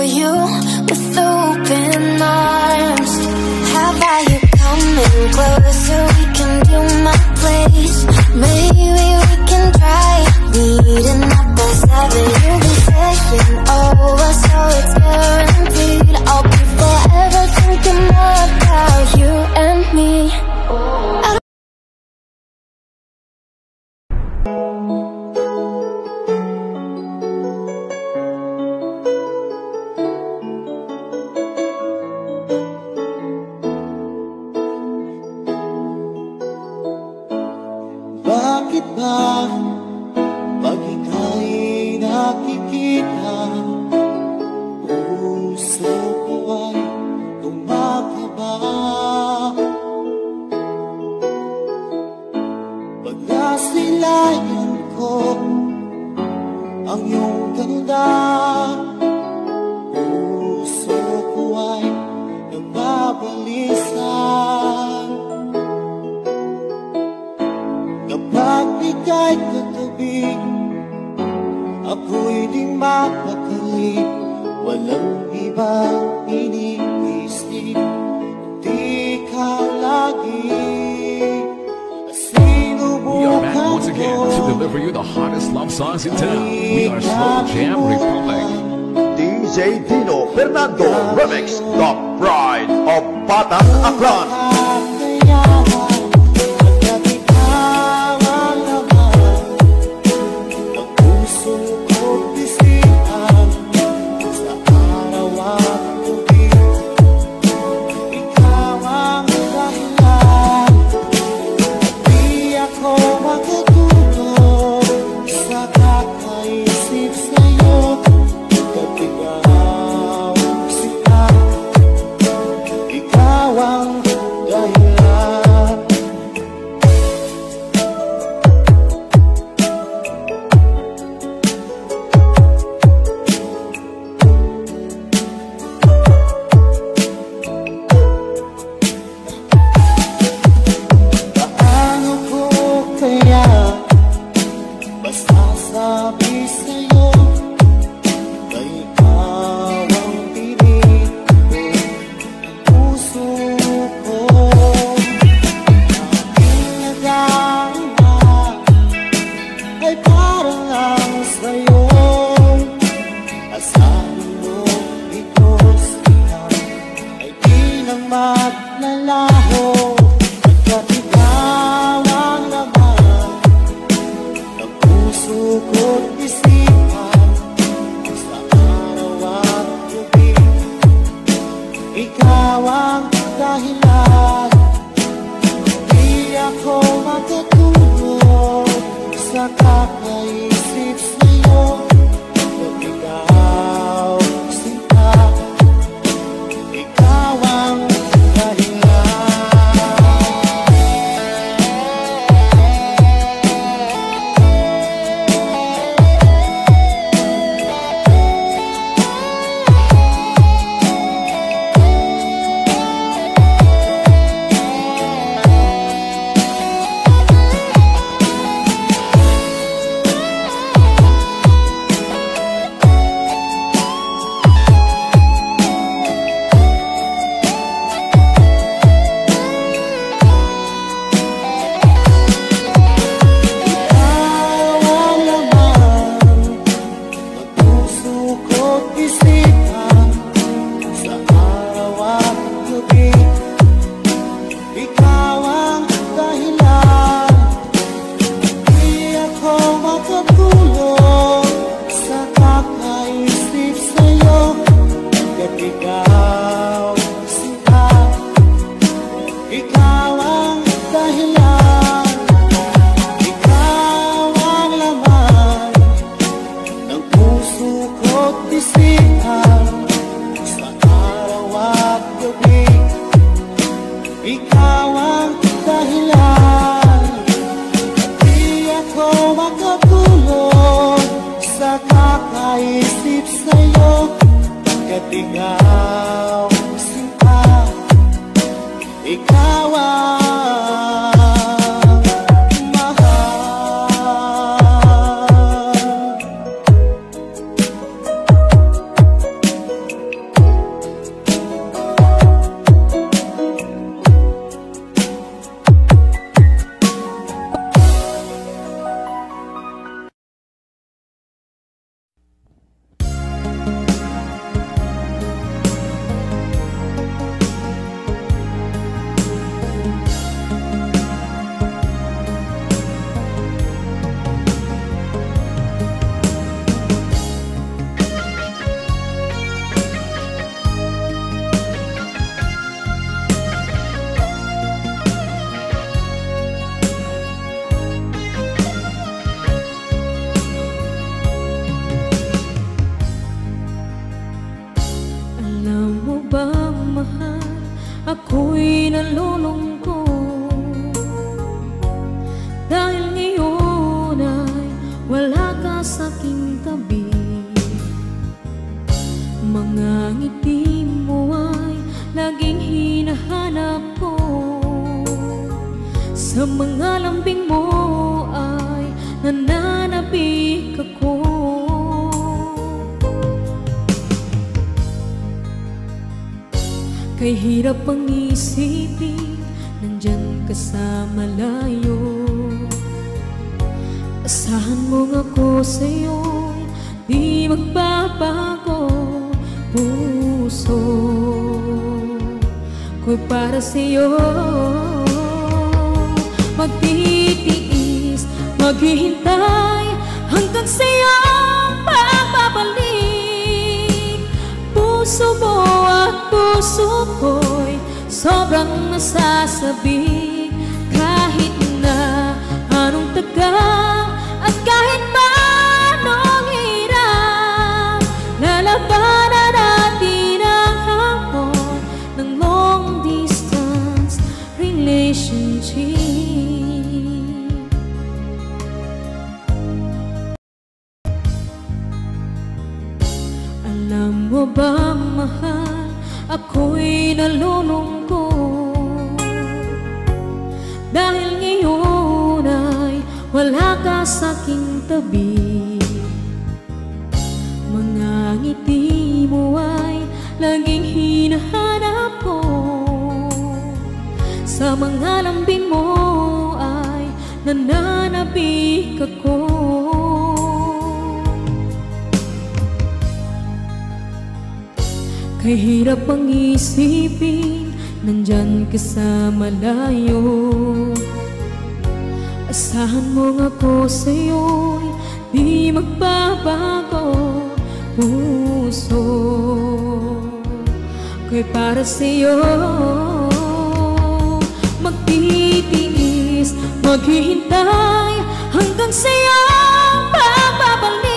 for you with open arms. How about you coming closer? We can do my place. Maybe we can try meeting up at 7. You'll be saying over, so it's guaranteed. I'll be forever thinking more about you and me. Bakit ba pag ika'y nakikita, puso ko ay kumakaba? Pag nasilayan ko ang iyong ganda, puso ko ay nababalisan. Kapag ika'y katabi, ako'y di mapakali. Walang ibang iniisip, di ka lagi. We are back once again to deliver you the hottest love songs in town. We are Slow Jam Republic. DJ Dino Fernando Remix, the pride of Batang Aklan. Ikaw ang dahilan, di ako matutulog sa kakaisip sa'yo. Kung ikaw sinta, ikaw ang dahilan. sa aking tabi. Mga ngiti mo ay laging hinahanap ko. Sa mga lambing mo ay nananabik ako. Kay hirap ang isipin, nandyan ka sa malayo. Asahan mong ako sa'yo'y di magbabago. Puso ko'y para sa'yo, magtitiis, maghihintay hanggang sa'yo pagbabalik. Puso mo at puso ko'y sobrang nasasabik. Kahit na anong tagal at kahit pa anong hirap, lalabanan natin ang hamon ng long distance relationship. Alam mo ba, mahal, ako'y nalulungkot dahil ngayon ay wala ka sa aking tabi. Mga ngiti mo ay laging hinahanap ko. Sa mga lambing mo ay nananabik ako. Kay hirap ang isipin, nandyan ka sa malayo. Asahan mong ako sa'yo'y di magbabago. Puso ko'y para sa'yo, magtitiis, maghihintay hanggang sa'yo pagbabalik.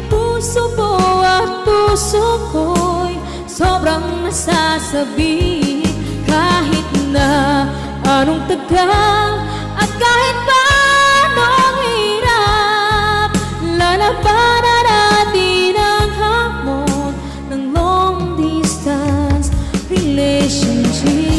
Puso mo at puso ko'y sobrang nasasabik. Kahit na anong tagal at kahit pa anong hirap, lalabanan natin ang hamon ng long distance relationship.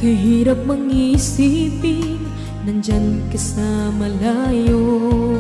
Kahirap mang isipin, nandyan ka sa malayo.